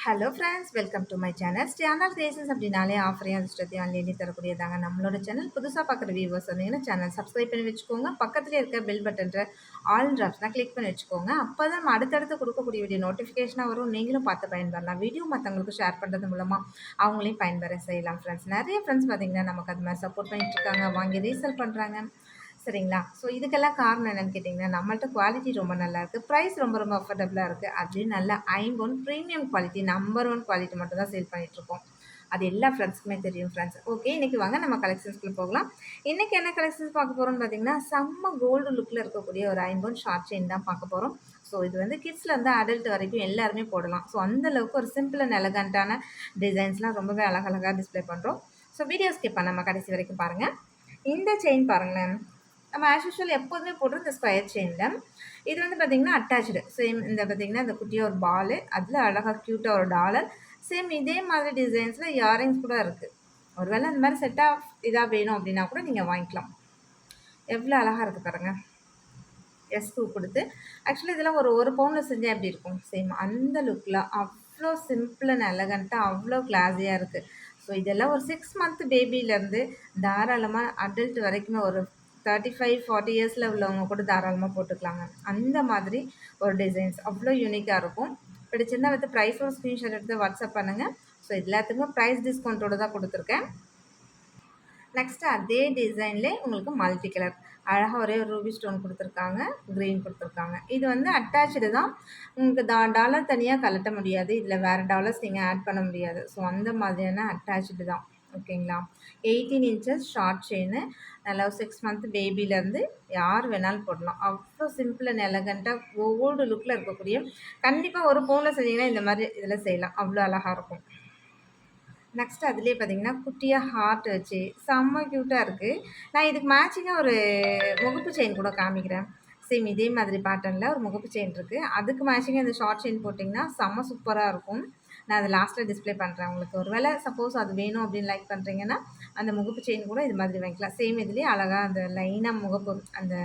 Hello friends, welcome to my channel. Channel creations அப்படின்னாலே ஆஃபரையும் அதிர்ஷ்டத்தையும் அள்ளி தரக்கூடியதாங்க நம்மளோட சேனல். புதுசாக பார்க்குற வியூவர்ஸ் வந்தீங்கன்னா சேனல் சப்ஸ்கிரைப் பண்ணி வச்சுக்கோங்க. பக்கத்தில் இருக்க பெல் பட்டன்ற ஆல் ட்ராப்ஸ்னால் கிளிக் பண்ணி வச்சுக்கோங்க. அப்போ தான் நம்ம அடுத்தடுத்து கொடுக்கக்கூடிய வீடியோ நோட்டிஃபிகேஷனாக வரும். நீங்களும் பார்த்து பயன்பெறலாம். வீடியோ மற்றவங்களுக்கு ஷேர் பண்ணுறது மூலமாக அவங்களையும் பயன்பெற செய்யலாம் ஃப்ரெண்ட்ஸ். நிறைய ஃப்ரெண்ட்ஸ் பார்த்தீங்கன்னா நமக்கு அது மாதிரி சப்போர்ட் பண்ணிட்டு இருக்காங்க, வாங்கி ரீசேல் பண்ணுறாங்க. சரிங்களா? ஸோ இதுக்கெல்லாம் காரணம் என்னன்னு கேட்டிங்கன்னா, நம்மள்ட்ட குவாலிட்டி ரொம்ப நல்லாயிருக்கு. ப்ரைஸ் ரொம்ப ரொம்ப அஃபோர்டபுளாக இருக்குது. அதுலேயும் நல்ல ஐம்பொன் ப்ரீமியம் குவாலிட்டி, நம்பர் 1 குவாலிட்டி மட்டும் தான் சேல் பண்ணிகிட்ருக்கோம். அது எல்லா ஃப்ரெண்ட்ஸ்க்குமே தெரியும் ஃப்ரெண்ட்ஸ். ஓகே, இன்றைக்கி வாங்க நம்ம கலெக்ஷன்ஸ்குள்ளே போகலாம். இன்றைக்கி என்ன கலெக்ஷன்ஸ் பார்க்க போகிறோம்னு பார்த்தீங்கன்னா, செம்ம கோல்டு லுக்கில் இருக்கக்கூடிய ஒரு ஐம்பொன் ஷார்ட் செயின் தான் பார்க்க போகிறோம். ஸோ இது வந்து கிட்ஸ்லேருந்து அடல்ட் வரைக்கும் எல்லாருமே போடலாம். ஸோ அந்தளவுக்கு ஒரு சிம்பிள் அண்ட் எலகண்ட்டான டிசைன்ஸ்லாம் ரொம்பவே அழகழகாக டிஸ்ப்ளே பண்ணுறோம். ஸோ வீடியோ ஸ்கிப் பண்ணாமல் கடைசி வரைக்கும் பாருங்கள். இந்த செயின் பாருங்களேன், நம்ம ஆஸ் யூஷுவல் எப்போதுமே போடுற இந்த ஸ்கொயர் செயினில் இது வந்து பார்த்திங்கன்னா அட்டாச்சு. சேம் இந்த பார்த்திங்கன்னா இந்த குட்டியாக ஒரு பால், அதில் அழகாக க்யூட்டாக ஒரு டாலர். சேம் இதே மாதிரி டிசைன்ஸில் இயரிங்ஸ் கூட இருக்குது. ஒருவேளை அந்த மாதிரி செட் ஆஃப் இதாக வேணும் அப்படின்னா கூட நீங்கள் வாங்கிக்கலாம். எவ்வளோ அழகாக இருக்குது பாருங்கள். எஸ்2 கொடுத்து ஆக்சுவலி இதெல்லாம் ஒரு பவுனில் செஞ்சால் எப்படி இருக்கும், சேம் அந்த லுக்கில் அவ்வளோ சிம்பிள் அண்ட் எலகண்ட்டாக அவ்வளோ கிளாஸியாக இருக்குது. ஸோ இதெல்லாம் ஒரு 6 மந்த் பேபிலேருந்து தாராளமாக அடல்ட் வரைக்குமே ஒரு 35-40 இயர்ஸில் உள்ளவங்க கூட தாராளமாக போட்டுக்கலாங்க. அந்த மாதிரி ஒரு டிசைன்ஸ் அவ்வளோ யூனிக்காக இருக்கும். பிடிச்சிருந்தா வித் ப்ரைஸோட ஸ்க்ரீன்ஷாட் எடுத்து வாட்ஸ்அப் பண்ணுங்கள். ஸோ எல்லாத்துக்குமே ப்ரைஸ் டிஸ்கவுண்ட்டோடு தான் கொடுத்துருக்கேன். நெக்ஸ்ட்டு அதே டிசைன்லேயே உங்களுக்கு மல்டி கலர் அழகாக ஒரே ஒரு ரூபி ஸ்டோன் கொடுத்துருக்காங்க, க்ரீன் கொடுத்துருக்காங்க. இது வந்து அட்டாச்சு தான். உங்களுக்கு டாலர் தனியாக கலட்ட முடியாது. இதில் வேறு டாலர்ஸ் நீங்கள் ஆட் பண்ண முடியாது. ஸோ அந்த மாதிரியான அட்டாச்சு தான். ஓகேங்களா? 18 இன்ச்சஸ் ஷார்ட் செயின்னு, நல்லா 6 மந்த் பேபிலேருந்து யார் வேணாலும் போடலாம். அவ்வளோ சிம்பிள் அண்ட் எலகண்ட்டாக கோல்டு லுக்கில் இருக்கக்கூடிய, கண்டிப்பாக ஒரு பவுனில் செஞ்சிங்கன்னா இந்த மாதிரி இதில் செய்யலாம். அவ்வளோ அழகாக இருக்கும். நெக்ஸ்ட் அதிலே பார்த்தீங்கன்னா குட்டியாக ஹார்ட் வச்சு செம்ம க்யூட்டாக இருக்குது. நான் இதுக்கு மேட்சிங்காக ஒரு முகப்பு செயின் கூட காமிக்கிறேன். சேம் இதே மாதிரி பேட்டர்னில் ஒரு முகப்பு செயின் இருக்குது. அதுக்கு மேட்சிங்காக இந்த ஷார்ட் செயின் போட்டிங்கன்னா செம்ம சூப்பராக இருக்கும். நான் அதை லாஸ்ட்டில் டிஸ்ப்ளே பண்ணுறேன் உங்களுக்கு. ஒரு வேளை சப்போஸ் அது வேணும் அப்படின்னு லைக் பண்ணுறீங்கன்னா அந்த முகப்பு செயின் கூட இது மாதிரி வாங்கிக்கலாம். சேம் இதுலேயே அழகாக அந்த லைனாக முகப்பு அந்த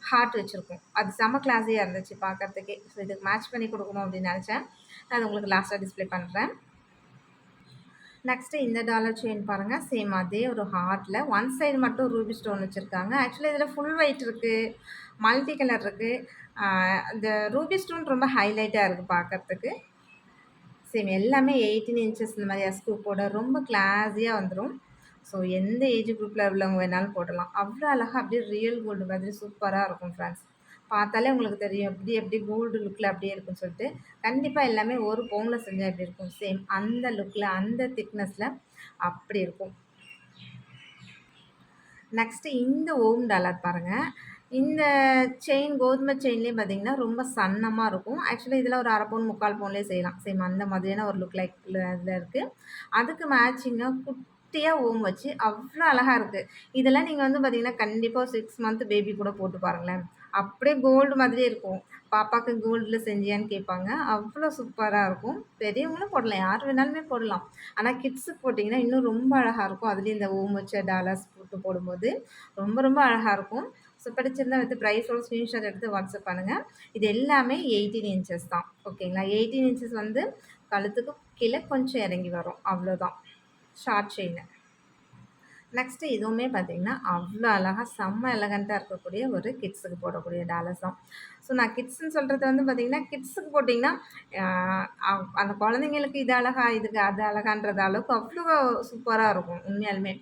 ஹார்ட் வச்சுருக்கும். அது செம்ம கிளாஸியாக இருந்துச்சு பார்க்குறதுக்கே. ஸோ இதுக்கு மேட்ச் பண்ணி கொடுக்கணும் அப்படின்னு நினச்சேன். நான் அது உங்களுக்கு லாஸ்ட்டாக டிஸ்ப்ளே பண்ணுறேன். நெக்ஸ்ட்டு இந்த டாலர் செயின் பாருங்கள். சேம் அதே ஒரு ஹார்ட்டில் ஒன் சைடு மட்டும் ரூபி ஸ்டோன் வச்சுருக்காங்க. ஆக்சுவலி இதில் ஃபுல் ஒயிட் இருக்குது, மல்டி கலர் இருக்குது. இந்த ரூபி ஸ்டோன் ரொம்ப ஹைலைட்டாக இருக்குது பார்க்குறதுக்கு. சேம் எல்லாமே 18 இன்ச்சஸ் இந்த மாதிரி எஸ்கூப்போட ரொம்ப கிளாஸியாக வந்துடும். ஸோ எந்த ஏஜ் குரூப்பில் உள்ளவங்க வேணாலும் போடலாம். அவ்வளோ அழகாக அப்படியே ரியல் கோல்டு மாதிரி சூப்பராக இருக்கும் ஃப்ரெண்ட்ஸ். பார்த்தாலே உங்களுக்கு தெரியும் எப்படி கோல்டு லுக்கில் அப்படியே இருக்குன்னு சொல்லிட்டு. கண்டிப்பாக எல்லாமே ஒரு பவுனில் செஞ்சால் எப்படி இருக்கும், சேம் அந்த லுக்கில் அந்த திக்னஸில் அப்படி இருக்கும். நெக்ஸ்ட்டு இந்த ஓம் டாலர் பாருங்கள். இந்த செயின் கோதுமை செயின்லேயே பார்த்தீங்கன்னா ரொம்ப சன்னமாக இருக்கும். ஆக்சுவலி இதில் ஒரு 1/2 பவுன் 3/4 பவுன்லேயே செய்யலாம். சேம் அந்த மாதிரியான ஒரு லுக் லைக் இதில் இருக்குது. அதுக்கு மேட்சிங்காக குட்டியாக ஓம் வச்சு அவ்வளோ அழகாக இருக்குது. இதெல்லாம் நீங்கள் வந்து பார்த்தீங்கன்னா கண்டிப்பாக 6 மந்த் பேபி கூட போட்டு பாருங்களேன். அப்படியே கோல்டு மாதிரியே இருக்கும். பாப்பாவுக்கு கோல்டில் செஞ்சியான்னு கேட்பாங்க. அவ்வளோ சூப்பராக இருக்கும். பெரியவங்களும் போடலாம், யார் வேணாலுமே போடலாம். ஆனால் கிட்ஸுக்கு போட்டிங்கன்னா இன்னும் ரொம்ப அழகாக இருக்கும். அதுலேயும் இந்த ஓம் வச்ச டாலர்ஸ் போட்டு போடும்போது ரொம்ப ரொம்ப அழகாக இருக்கும். ஸோ பிடிச்சிருந்தா வித் ப்ரைஸோட ஸ்க்ரீன்ஷாட் எடுத்து வாட்ஸ்அப் பண்ணுங்கள். இது எல்லாமே 18 இன்ச்சஸ் தான். ஓகேங்களா? 18 இன்ச்சஸ் வந்து கழுத்துக்கு கீழே கொஞ்சம் இறங்கி வரும், அவ்வளோதான் ஷார்ட் செயின்னு. நெக்ஸ்ட்டு இதுவுமே பார்த்திங்கன்னா அவ்வளோ அழகாக செம்ம எலகண்ட்டாக இருக்கக்கூடிய ஒரு கிட்ஸுக்கு போடக்கூடிய டாலர்ஸ் தான். ஸோ நான் கிட்ஸுன்னு சொல்கிறது வந்து பார்த்திங்கன்னா கிட்ஸுக்கு போட்டிங்கன்னா அந்த குழந்தைங்களுக்கு இது அழகா இதுக்கு அது அழகான்றது அளவுக்கு அவ்வளோ சூப்பராக இருக்கும். உண்மையாலுமே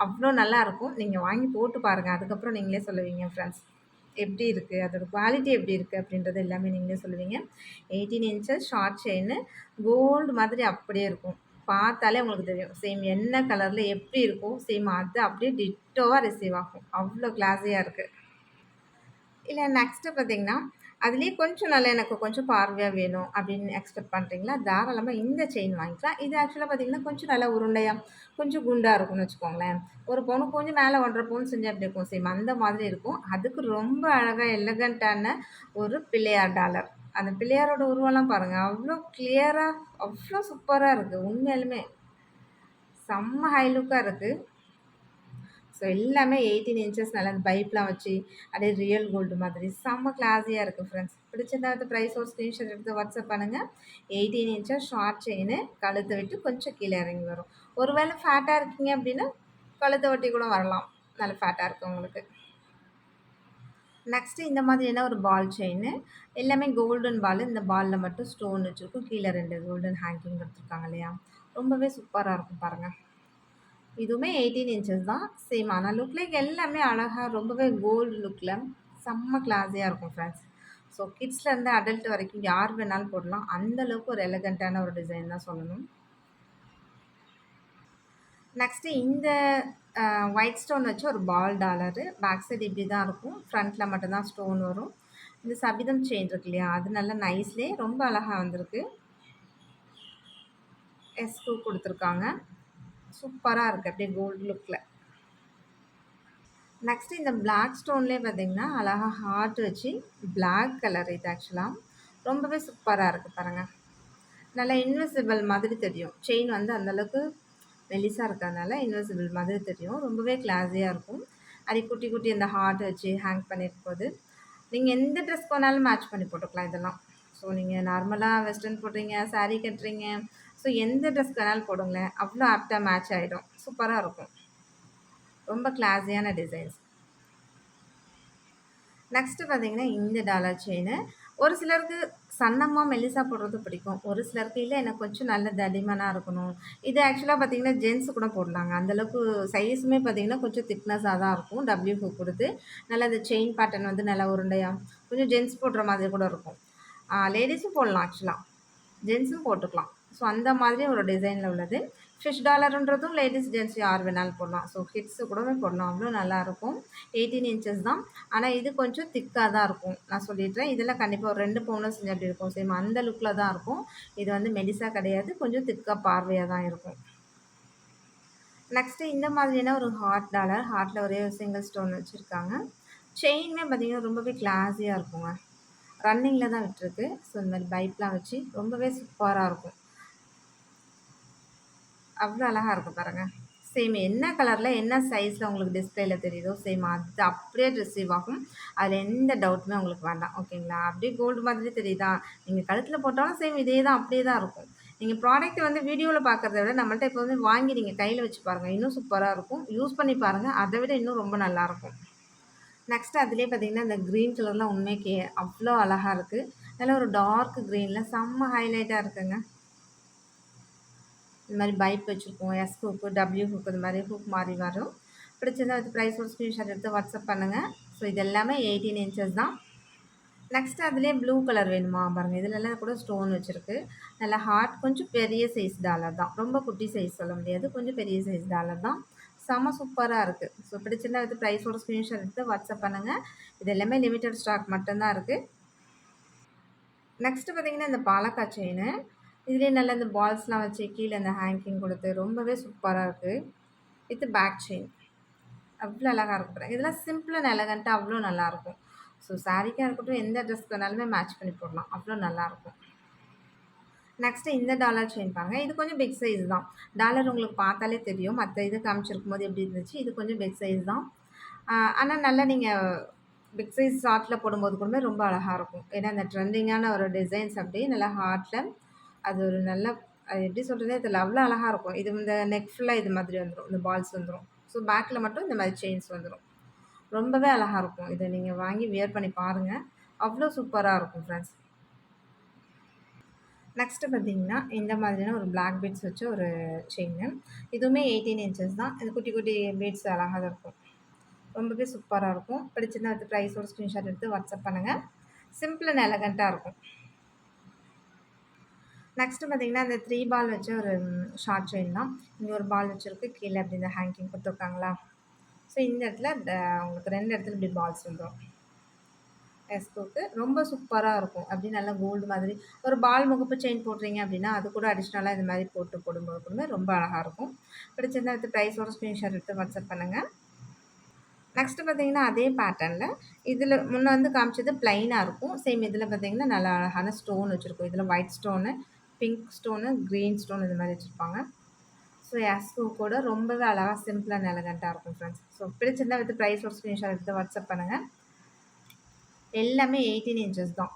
அவ்வளோ நல்லாயிருக்கும். நீங்கள் வாங்கி போட்டு பாருங்கள். அதுக்கப்புறம் நீங்களே சொல்லுவீங்க ஃப்ரெண்ட்ஸ் எப்படி இருக்குது, அதோட குவாலிட்டி எப்படி இருக்குது அப்படின்றது எல்லாமே நீங்களே சொல்லுவீங்க. 18 இன்ச்சஸ் ஷார்ட் செயின்னு கோல்டு மாதிரி அப்படியே இருக்கும். பார்த்தாலே உங்களுக்கு தெரியும். சேம் என்ன கலரில் எப்படி இருக்கும், சேம் அது அப்படியே டிட்டோவாக ரிசீவ் ஆகும். அவ்வளோ கிளாஸியாக இருக்குது. இல்லை நெக்ஸ்ட்டு பார்த்தீங்கன்னா, அதுலேயே கொஞ்சம் நல்லா எனக்கு கொஞ்சம் பார்வையாக வேணும் அப்படின்னு எக்ஸ்பெக்ட் பண்ணுறீங்களா, தாராளமாக இந்த செயின் வாங்கிக்கலாம். இது ஆக்சுவலாக பார்த்தீங்கன்னா, கொஞ்சம் நல்லா உருண்டையாக, கொஞ்சம் குண்டா இருக்கும்னு வச்சுக்கோங்களேன். ஒரு பவுனுக்கு கொஞ்சம் மேலே 1 1/2 பவுன் செஞ்சா எப்படி இருக்கும், சேம் அந்த மாதிரி இருக்கும். அதுக்கு ரொம்ப அழகாக எலகண்ட்டான ஒரு பிள்ளையார் டாலர். அந்த பிள்ளையாரோட உருவம்லாம் பாருங்கள். அவ்வளோ கிளியராக அவ்வளோ சூப்பராக இருக்குது. உண்மையாலுமே செம்ம ஹை லுக்காக இருக்குது. ஸோ எல்லாமே 18 இன்ச்சஸ் நல்லா அந்த பைப்லாம் வச்சு, அப்படியே ரியல் கோல்டு மாதிரி செம்ம கிளாஸியா இருக்கு ஃப்ரெண்ட்ஸ். பிடிச்சிருந்தா வந்து பிரைஸ் ஒரு ஸ்க்ரீன்ஷாட் எடுத்து வாட்ஸ்அப் பண்ணுங்க. 18 இன்ச்சஸ் ஷார்ட் செயினு, கழுத்த விட்டு கொஞ்சம் கீழ இறங்கி வரும். ஒரு வேளை ஃபேட்டா இருக்கீங்க அப்படின்னா, கழுத்த ஒட்டி கூட வரலாம். நல்ல ஃபேட்டா இருக்கவங்களுக்கு. நெக்ஸ்ட்டு இந்த மாதிரியான ஒரு பால் செயினு. எல்லாமே கோல்டன் பாலு. இந்த பால்ல மட்டும் ஸ்டோன் வச்சிருக்கும். கீழ 2 கோல்டன் ஹேங்கிங் குடுத்துருக்காங்க இல்லையா? ரொம்பவே சூப்பரா இருக்கும் பாருங்க. இதுவுமே 18 இன்ச்சஸ் தான். சேம் ஆனா லுக் லைக் எல்லாமே அழகா ரொம்பவே கோல்டு லுக்ல செம்ம கிளாஸியா இருக்கும் ஃப்ரெண்ட்ஸ். ஸோ கிட்ஸ்லேருந்து அடல்ட் வரைக்கும் யார் வேணாலும் போடலாம். அந்த அளவுக்கு ஒரு எலகன்ட்டான ஒரு டிசைன் தான் சொல்லணும். நெக்ஸ்ட்டு இந்த ஒயிட் ஸ்டோன் வச்சு ஒரு பால் டாலரு. பேக் சைடு இப்படி தான் இருக்கும். ஃப்ரண்ட்ல மட்டும் தான் ஸ்டோன் வரும். இந்த சபிதம் செயின் இருக்கு இல்லையா? அது நல்லா நைஸ்லயே ரொம்ப அழகா வந்திருக்கு. எஸ்கு குடுத்துருக்காங்க. சூப்பரா இருக்கு. அப்படியே கோல்டு லுக்ல. நெக்ஸ்ட்டு இந்த பிளாக் ஸ்டோன்லேயே பார்த்தீங்கன்னா, அழகா ஹார்ட் வச்சு பிளாக் கலர் இது ஆக்சுவலா. ரொம்பவே சூப்பரா இருக்கு பாருங்க. நல்லா இன்விசிபிள் மாதிரி தெரியும். செயின் வந்து அந்த அளவுக்கு மெலிசா இருக்கறனால இன்விசிபிள் மாதிரி தெரியும். ரொம்பவே கிளாஸியா இருக்கும். அது குட்டி குட்டி அந்த ஹார்ட் வச்சு ஹேங் பண்ணியிருக்கும்போது, நீங்க எந்த ட்ரெஸ்க்கு வேணாலும் மேட்ச் பண்ணி போட்டுக்கலாம் இதெல்லாம். ஸோ நீங்க நார்மலா வெஸ்டர்ன் போடுறீங்க, சாரி கட்டுறீங்க. ஸோ எந்த ட்ரெஸ்க்கு வேணாலும் போடுங்களேன். அவ்வளோ ஆப்ட்டா மேட்ச் ஆயிடும். சூப்பரா இருக்கும். ரொம்ப கிளாஸியான டிசைன்ஸ். நெக்ஸ்ட்டு பார்த்தீங்கன்னா, இந்த டாலர் செயினு. ஒரு சிலருக்கு சன்னமா, மெல்லிசா போடுறது பிடிக்கும். ஒரு சிலருக்கு இல்ல எனக்கு கொஞ்சம் நல்ல தடிமனா இருக்கணும். இது ஆக்சுவலா பார்த்தீங்கன்னா, ஜென்ட்ஸ் கூட போடலாங்க. அந்த அளவுக்கு சைஸுமே பார்த்தீங்கன்னா, கொஞ்சம் திக்னஸா தான் இருக்கும். டபிள்யூ ஹூக் குடுத்து, நல்லா அந்த செயின் பேட்டர்ன் வந்து நல்லா உருண்டையா, கொஞ்சம் ஜென்ட்ஸ் போடுற மாதிரி கூட இருக்கும். லேடீஸும் போடலாம் ஆக்சுவலா. ஜென்ஸும் போட்டுக்கலாம். ஸோ அந்த மாதிரி ஒரு டிசைன்ல உள்ளது. ஃபிஷ் டாலர்ன்றதும் லேடீஸ், ஜென்ட்ஸ் யார் வேணாலும் போடலாம். ஸோ கிட்ஸு கூடவே போடலாம். அவ்வளோ நல்லாயிருக்கும். 18 இன்ச்சஸ் தான். ஆனா இது கொஞ்சம் திக்கா தான் இருக்கும். நான் சொல்லிடுறேன். இதெல்லாம் கண்டிப்பா ஒரு 2 பவுன்ல செஞ்சா எப்படி இருக்கும்? சேம் அந்த லுக்ல தான் இருக்கும். இது வந்து மெலிசா கிடையாது. கொஞ்சம் திக்கா பார்வையா தான் இருக்கும். நெக்ஸ்ட்டு இந்த மாதிரியான ஒரு ஹார்ட் டாலர். ஹார்ட்ல ஒரே ஒரு சிங்கிள் ஸ்டோன் வச்சிருக்காங்க. செயினுமே பார்த்தீங்கன்னா, ரொம்பவே கிளாஸியா இருக்குங்க. ரன்னிங்ல தான் விட்டுருக்கு. ஸோ இந்த மாரி பைப்லாம் வச்சு ரொம்பவே சூப்பரா இருக்கும். அவ்வளோ அழகா இருக்கு பாருங்க. சேம் என்ன கலர்ல, என்ன சைஸ்ல உங்களுக்கு டிஸ்ப்ளேல தெரியுதோ, சேம் அது அப்படியே ரிசீவ் ஆகும். அதில எந்த டவுட்டுமே உங்களுக்கு வேண்டாம். ஓகேங்களா? அப்படியே கோல்டு மாதிரி தெரியுதா? நீங்க கழுத்தில போட்டாலும் சேம் இதே தான் அப்படியே தான் இருக்கும். நீங்க ப்ராடக்ட் வந்து வீடியோல பார்க்கறத விட நம்மள்ட்ட எப்போதுமே வாங்கி நீங்க கையில வச்சு பாருங்க. இன்னும் சூப்பரா இருக்கும். யூஸ் பண்ணி பாருங்க. அத விட இன்னும் ரொம்ப நல்லாயிருக்கும். நெக்ஸ்ட் அதிலேயே பார்த்தீங்கன்னா, இந்த கிரீன் கலர்லாம் உண்மைக்கே அவ்வளோ அழகா இருக்கு. நல்ல ஒரு டார்க் கிரீன்ல செம்ம ஹைலைட்டா இருக்குங்க. இந்த மாதிரி பைப் வச்சுருக்கோம். எஸ் ஹூக்கு, டபிள்யூ ஹூக் இந்த மாதிரி ஹூக் மாறி வரும். பிடிச்சிருந்தா வித் ப்ரைஸ் ஒரு ஸ்க்ரீன்ஷாட் எடுத்து வாட்ஸ்அப் பண்ணுங்கள். ஸோ இது எல்லாமே 18 இன்ச்சஸ் தான். நெக்ஸ்ட் அதிலேயே ப்ளூ கலர் வேணுமா பாருங்கள். இதுலலாம் கூட ஸ்டோன் வச்சுருக்கு. நல்லா ஹார்ட் கொஞ்சம் பெரிய சைஸ் டாலர் தான். ரொம்ப குட்டி சைஸ் சொல்ல முடியாது. கொஞ்சம் பெரிய சைஸ் டாலர் தான். செம சூப்பராக இருக்குது. ஸோ பிடிச்சிருந்தா வித் ப்ரைஸோட ஸ்க்ரீன்ஷாட் எடுத்து வாட்ஸ்அப் பண்ணுங்கள். இது எல்லாமே லிமிட்டட் ஸ்டாக் மட்டும்தான் இருக்குது. நெக்ஸ்ட்டு பார்த்தீங்கன்னா, இந்த பாலக்கா செயினு. இதுலயே நல்லா இந்த பால்ஸ்லாம் வச்சு கீழ இந்த ஹேங்கிங் குடுத்து ரொம்பவே சூப்பரா இருக்கு. With back chain. அவ்ளோ அழகா இருக்கு பாருங்க. இதெல்லாம் சிம்பிள் அண்ட் எலகன்ட்டா அவ்ளோ நல்லாயிருக்கும். ஸோ சாரீக்கா இருக்கட்டும், எந்த ட்ரெஸ்க்கு வேணாலுமே மேட்ச் பண்ணி போடலாம். அவ்ளோ நல்லாயிருக்கும். நெக்ஸ்ட்டு இந்த டாலர் செயின் பாருங்க. இது கொஞ்சம் பிக் சைஸ் தான். டாலர் உங்களுக்கு பார்த்தாலே தெரியும். மத்த இது காமிச்சிருக்கும்போது எப்படி இருந்துச்சு. இது கொஞ்சம் பிக் சைஸ் தான். ஆனா நல்லா நீங்க பிக் சைஸ் ஷார்ட்ல போடும்போது கூடமே ரொம்ப அழகா இருக்கும். ஏன்னா, இந்த ட்ரெண்டிங்கான ஒரு டிசைன்ஸ் அப்படியே நல்லா ஹார்ட்ல அது ஒரு நல்ல அது எப்படி சொல்றதுன்னே தெரியல. அவ்வளோ அழகா இருக்கும். இது இந்த நெக் ஃபுல்லா இது மாதிரி வந்துரும். இந்த பால்ஸ் வந்துரும். ஸோ பேக்ல மட்டும் இந்த மாதிரி செயின்ஸ் வந்துரும். ரொம்பவே அழகா இருக்கும். இத நீங்க வாங்கி வியர் பண்ணி பாருங்க. அவ்வளோ சூப்பரா இருக்கும் ஃப்ரெண்ட்ஸ். நெக்ஸ்ட்டு பார்த்தீங்கன்னா, இந்த மாதிரியான ஒரு பிளாக் பீட்ஸ் வச்ச ஒரு செயினு. இதுவுமே 18 இன்ச்சஸ் தான். இது குட்டி குட்டி பீட்ஸ் அழகா தான் இருக்கும். ரொம்பவே சூப்பரா இருக்கும். பிடிச்சிருந்தா வித் ப்ரைஸோட ஸ்க்ரீன்ஷாட் எடுத்து வாட்ஸ்அப் பண்ணுங்க. சிம்பிள் அண்ட் எலகன்ட்டா இருக்கும். நெக்ஸ்ட்டு பார்த்தீங்கன்னா, இந்த 3 பால் வச்ச ஒரு ஷார்ட் செயின் தான். இங்க ஒரு பால் வச்சிருக்கு. கீழ அப்படி இந்த ஹேங்கிங் குடுத்துருக்காங்களா? ஸோ இந்த இடத்துல உங்களுக்கு 2 இடத்துல இப்படி பால்ஸ் வந்துரும். எஸ்கோக்கு ரொம்ப சூப்பரா இருக்கும். அப்படியே நல்லா கோல்டு மாதிரி ஒரு பால் முகப்பு செயின் போடுறீங்க அப்படின்னா, அது கூட அடிஷ்னலா இந்த மாதிரி போட்டு போடும்போது கூடமே ரொம்ப அழகா இருக்கும். பிடிச்சிருந்தா வித் ப்ரைஸோட ஸ்க்ரீன்ஷாட் எடுத்து வாட்ஸ்அப் பண்ணுங்க. நெக்ஸ்ட்டு பார்த்தீங்கன்னா, அதே பேட்டர்ன்ல இதில முன்ன வந்து காமிச்சது பிளைனா இருக்கும். சேம் இதில பார்த்தீங்கன்னா, நல்லா அழகான ஸ்டோன் வச்சிருக்கும். இதில white stone, pink stone, green stone இந்த மாரி வச்சிருப்பாங்க. ஸோ எஸ்கு கூட ரொம்பவே அழகா சிம்பிள் அண்ட் எலகண்ட்டாக இருக்கும் ஃப்ரெண்ட்ஸ். ஸோ பிடிச்சிருந்தா வித் ப்ரைஸோட ஸ்க்ரீன்ஷாட் எடுத்து வாட்ஸ்அப் பண்ணுங்கள். எல்லாமே 18 இன்ச்சஸ் தான்.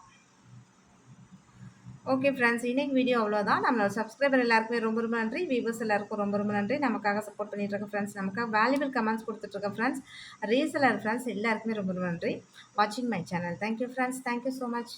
ஓகே ஃப்ரெண்ட்ஸ், இன்னைக்கு வீடியோ அவ்வளோதான். நம்மளோட சப்ஸ்கிரைபர் எல்லாருக்குமே ரொம்ப ரொம்ப நன்றி. வியூவர்ஸ் எல்லாருக்கும் ரொம்ப ரொம்ப நன்றி. நமக்காக சப்போர்ட் பண்ணிட்டு இருக்க ஃப்ரெண்ட்ஸ், நமக்காக வேல்யூபிள் கமெண்ட்ஸ் கொடுத்துட்ருக்க ஃப்ரெண்ட்ஸ், ரீசெலர் ஃப்ரெண்ட்ஸ் எல்லாருக்குமே ரொம்ப ரொம்ப நன்றி. வாட்சிங் my channel. Thank you friends. Thank you so much.